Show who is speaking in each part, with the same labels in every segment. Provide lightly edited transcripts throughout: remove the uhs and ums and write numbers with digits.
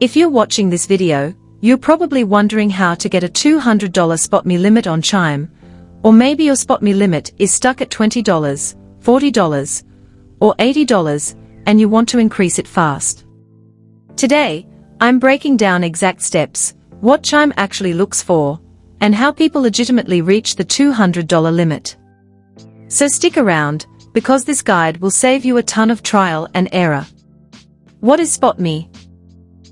Speaker 1: If you're watching this video, you're probably wondering how to get a $200 SpotMe limit on Chime, or maybe your SpotMe limit is stuck at $20, $40, or $80, and you want to increase it fast. Today, I'm breaking down exact steps, what Chime actually looks for, and how people legitimately reach the $200 limit. So stick around, because this guide will save you a ton of trial and error. What is SpotMe?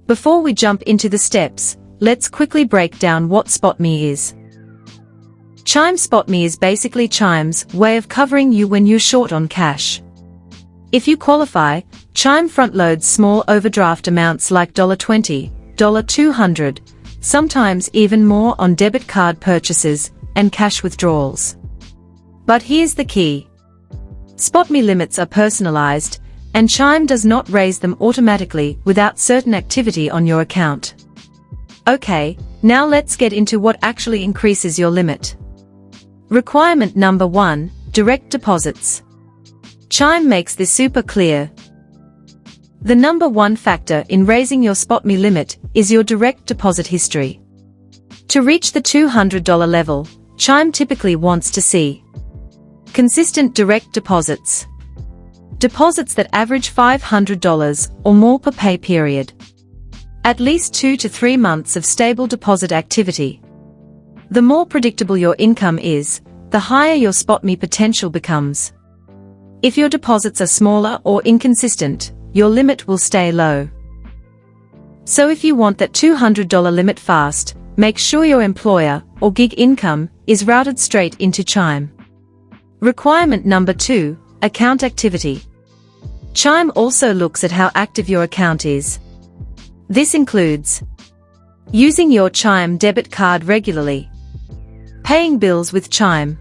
Speaker 1: Before we jump into the steps, let's quickly break down what SpotMe is. Chime Spot Me is basically Chime's way of covering you when you're short on cash. If you qualify, Chime front-loads small overdraft amounts like $20, $200, sometimes even more on debit card purchases and cash withdrawals. But here's the key. SpotMe limits are personalized, and Chime does not raise them automatically without certain activity on your account. Okay, now let's get into what actually increases your limit. Requirement number 1, direct deposits. Chime makes this super clear. The number 1 factor in raising your SpotMe limit is your direct deposit history. To reach the $200 level, Chime typically wants to see consistent direct deposits. Deposits that average $500 or more per pay period. At least 2 to 3 months of stable deposit activity. The more predictable your income is, the higher your SpotMe potential becomes. If your deposits are smaller or inconsistent, your limit will stay low. So if you want that $200 limit fast, make sure your employer or gig income is routed straight into Chime. Requirement number 2, account activity. Chime also looks at how active your account is. This includes using your Chime debit card regularly, paying bills with Chime,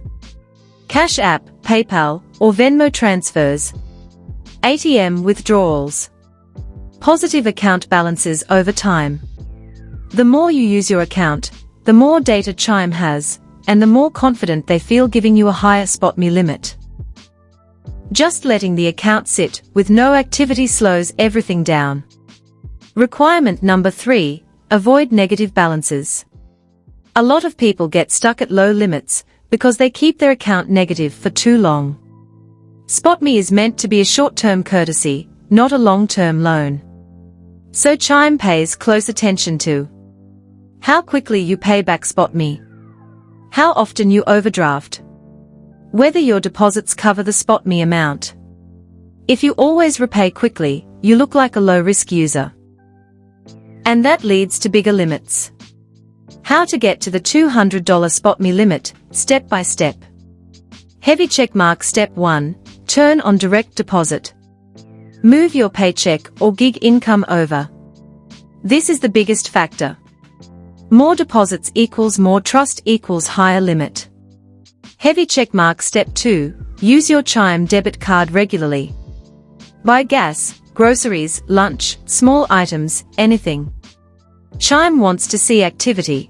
Speaker 1: Cash App, PayPal, or Venmo transfers, ATM withdrawals, positive account balances over time. The more you use your account, the more data Chime has, and the more confident they feel giving you a higher SpotMe limit. Just letting the account sit with no activity slows everything down. Requirement number 3, avoid negative balances. A lot of people get stuck at low limits because they keep their account negative for too long. SpotMe is meant to be a short-term courtesy, not a long-term loan. So Chime pays close attention to how quickly you pay back SpotMe, how often you overdraft, whether your deposits cover the SpotMe amount. If you always repay quickly, you look like a low-risk user. And that leads to bigger limits. How to get to the $200 SpotMe limit, step by step. Heavy checkmark. Step 1, turn on direct deposit. Move your paycheck or gig income over. This is the biggest factor. More deposits equals more trust equals higher limit. Heavy checkmark. Step 2, use your Chime debit card regularly. Buy gas, groceries, lunch, small items, anything. Chime wants to see activity.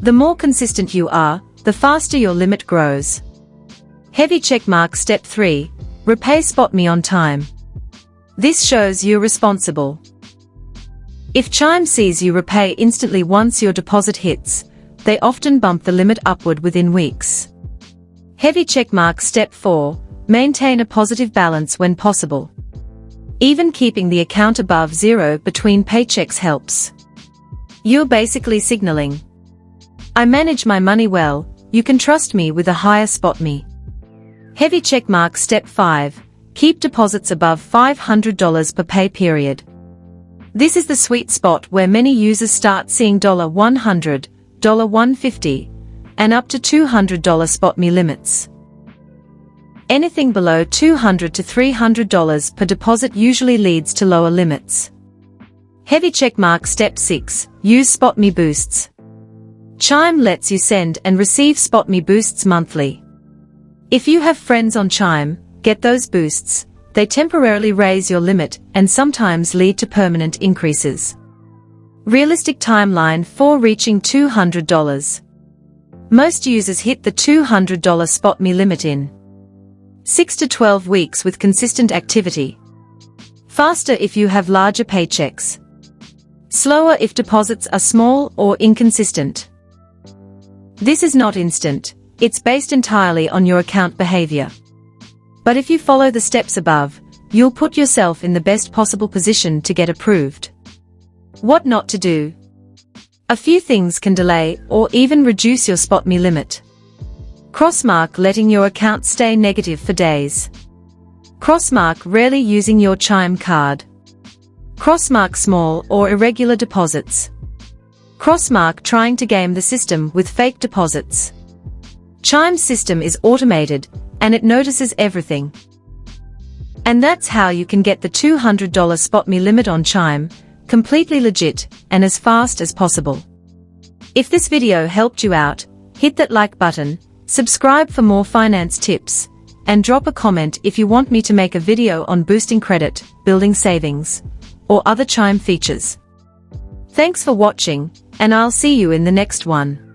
Speaker 1: The more consistent you are, the faster your limit grows. Heavy checkmark. Step 3, repay SpotMe on time. This shows you're responsible. If Chime sees you repay instantly once your deposit hits, they often bump the limit upward within weeks. Heavy checkmark. Step 4, maintain a positive balance when possible. Even keeping the account above zero between paychecks helps. You're basically signaling, I manage my money well, you can trust me with a higher SpotMe. Heavy checkmark. Step 5, keep deposits above $500 per pay period. This is the sweet spot where many users start seeing $100, $150, and up to $200 SpotMe limits. Anything below $200 to $300 per deposit usually leads to lower limits. Heavy checkmark. Step 6, use SpotMe boosts. Chime lets you send and receive SpotMe boosts monthly. If you have friends on Chime, get those boosts. They temporarily raise your limit and sometimes lead to permanent increases. Realistic timeline for reaching $200. Most users hit the $200 SpotMe limit in 6 to 12 weeks with consistent activity. Faster if you have larger paychecks. Slower if deposits are small or inconsistent. This is not instant, it's based entirely on your account behavior. But if you follow the steps above, you'll put yourself in the best possible position to get approved. What not to do? A few things can delay or even reduce your SpotMe limit. Crossmark letting your account stay negative for days. Crossmark rarely using your Chime card. Crossmark small or irregular deposits. Crossmark trying to game the system with fake deposits. Chime's system is automated, and it notices everything. And that's how you can get the $200 SpotMe limit on Chime, completely legit, and as fast as possible. If this video helped you out, hit that like button, subscribe for more finance tips, and drop a comment if you want me to make a video on boosting credit, building savings, or other Chime features. Thanks for watching, and I'll see you in the next one.